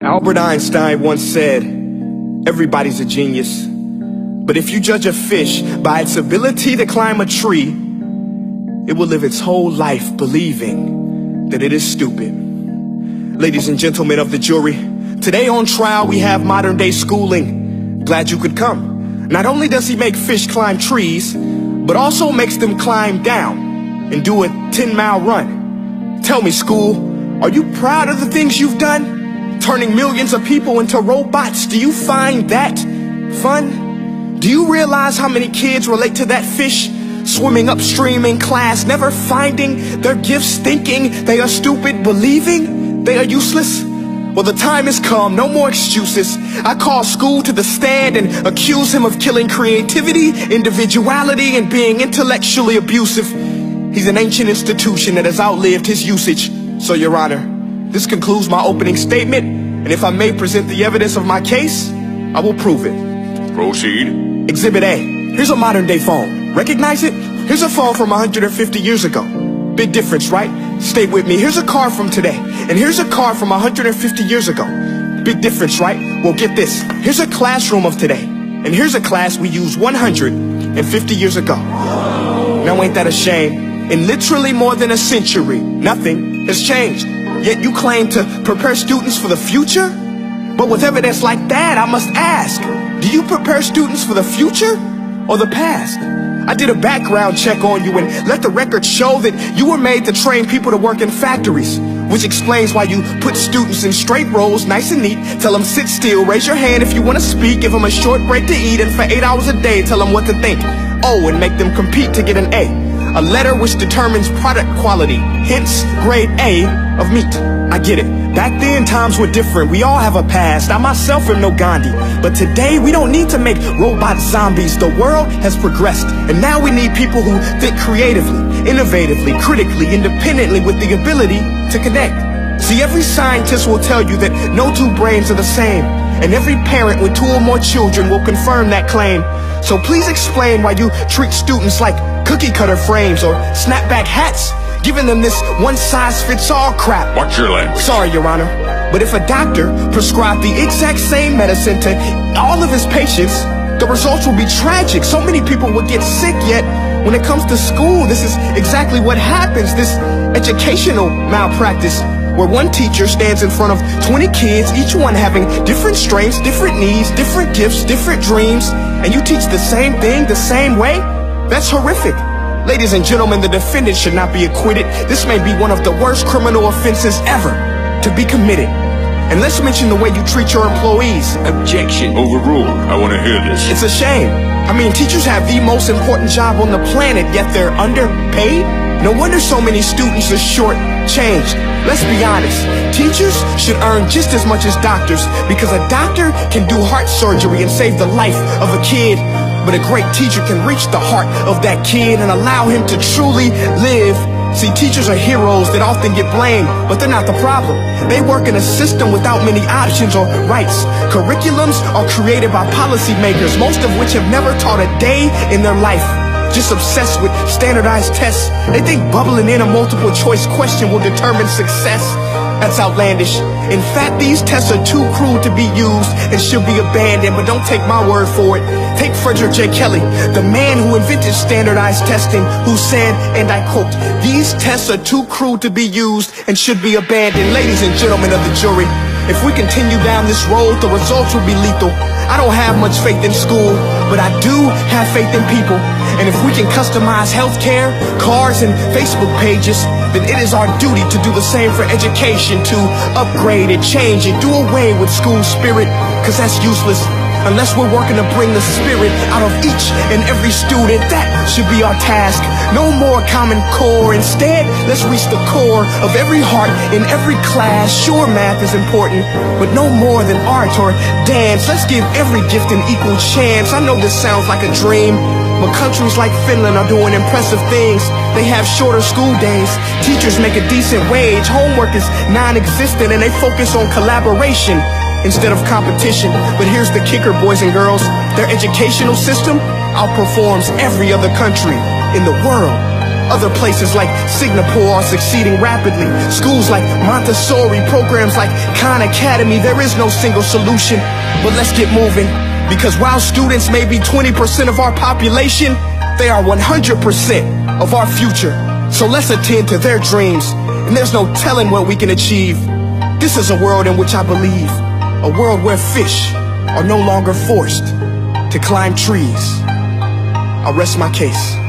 Albert Einstein once said, everybody's a genius, but if you judge a fish by its ability to climb a tree, it will live its whole life believing that it is stupid. Ladies and gentlemen of the jury, today on trial we have modern day schooling. Glad you could come. Not only does he make fish climb trees, but also makes them climb down and do a 10-mile run. Tell me, school, are you proud of the things you've done? Turning millions of people into robots, do you find that fun? Do you realize how many kids relate to that fish? Swimming upstream in class, never finding their gifts, thinking they are stupid, believing they are useless? Well, the time has come, no more excuses. I call school to the stand and accuse him of killing creativity, individuality, and being intellectually abusive. He's an ancient institution that has outlived his usage. So, Your Honor, this concludes my opening statement, and if I may present the evidence of my case, I will prove it. Proceed. Exhibit A. Here's a modern day phone. Recognize it? Here's a phone from 150 years ago. Big difference, right? Stay with me. Here's a car from today, and here's a car from 150 years ago. Big difference, right? Well, get this. Here's a classroom of today, and here's a class we used 150 years ago. Now ain't that a shame? In literally more than a century, nothing has changed. Yet you claim to prepare students for the future? But with evidence like that, I must ask, do you prepare students for the future or the past? I did a background check on you and let the record show that you were made to train people to work in factories, which explains why you put students in straight rows, nice and neat, tell them sit still, raise your hand if you want to speak, give them a short break to eat, and for 8 hours a day tell them what to think. Oh, and make them compete to get an A letter which determines product quality, hence grade A of meat. I get it. Back then, times were different. We all have a past. I myself am no Gandhi. But today, we don't need to make robot zombies. The world has progressed. And now we need people who think creatively, innovatively, critically, independently, with the ability to connect. See, every scientist will tell you that no two brains are the same. And every parent with 2 or more children will confirm that claim. So please explain why you treat students like cookie cutter frames or snapback hats, giving them this one-size-fits-all crap. Watch your language. Sorry, Your Honor, but if a doctor prescribed the exact same medicine to all of his patients, the results will be tragic. So many people will get sick, yet when it comes to school, this is exactly what happens. This educational malpractice, where one teacher stands in front of 20 kids, each one having different strengths, different needs, different gifts, different dreams, and you teach the same thing the same way? That's horrific. Ladies and gentlemen, the defendant should not be acquitted. This may be one of the worst criminal offenses ever to be committed. And let's mention the way you treat your employees. Objection. Overruled. I want to hear this. It's a shame. I mean, teachers have the most important job on the planet, yet they're underpaid? No wonder so many students are short-changed. Let's be honest, teachers should earn just as much as doctors, because a doctor can do heart surgery and save the life of a kid, but a great teacher can reach the heart of that kid and allow him to truly live. See, teachers are heroes that often get blamed, but they're not the problem. They work in a system without many options or rights. Curriculums are created by policymakers, most of which have never taught a day in their life. Just obsessed with standardized tests. They think bubbling in a multiple choice question will determine success. That's outlandish. In fact, these tests are too cruel to be used and should be abandoned, but don't take my word for it. Take Frederick J. Kelly, the man who invented standardized testing, who said, and I quote, "These tests are too cruel to be used and should be abandoned." Ladies and gentlemen of the jury, if we continue down this road, the results will be lethal. I don't have much faith in school, but I do have faith in people. And if we can customize healthcare, cars, and Facebook pages, then it is our duty to do the same for education, to upgrade it, change it, do away with school spirit, because that's useless. Unless we're working to bring the spirit out of each and every student, that should be our task. No more Common Core. Instead, let's reach the core of every heart in every class. Sure, math is important, but no more than art or dance. Let's give every gift an equal chance. I know this sounds like a dream, but countries like Finland are doing impressive things. They have shorter school days. Teachers make a decent wage. Homework is non-existent, and they focus on collaboration instead of competition. But here's the kicker, boys and girls. Their educational system outperforms every other country in the world. Other places like Singapore are succeeding rapidly. Schools like Montessori, programs like Khan Academy. There is no single solution, but let's get moving. Because while students may be 20% of our population, they are 100% of our future. So let's attend to their dreams, and there's no telling what we can achieve. This is a world in which I believe, a world where fish are no longer forced to climb trees. I'll rest my case.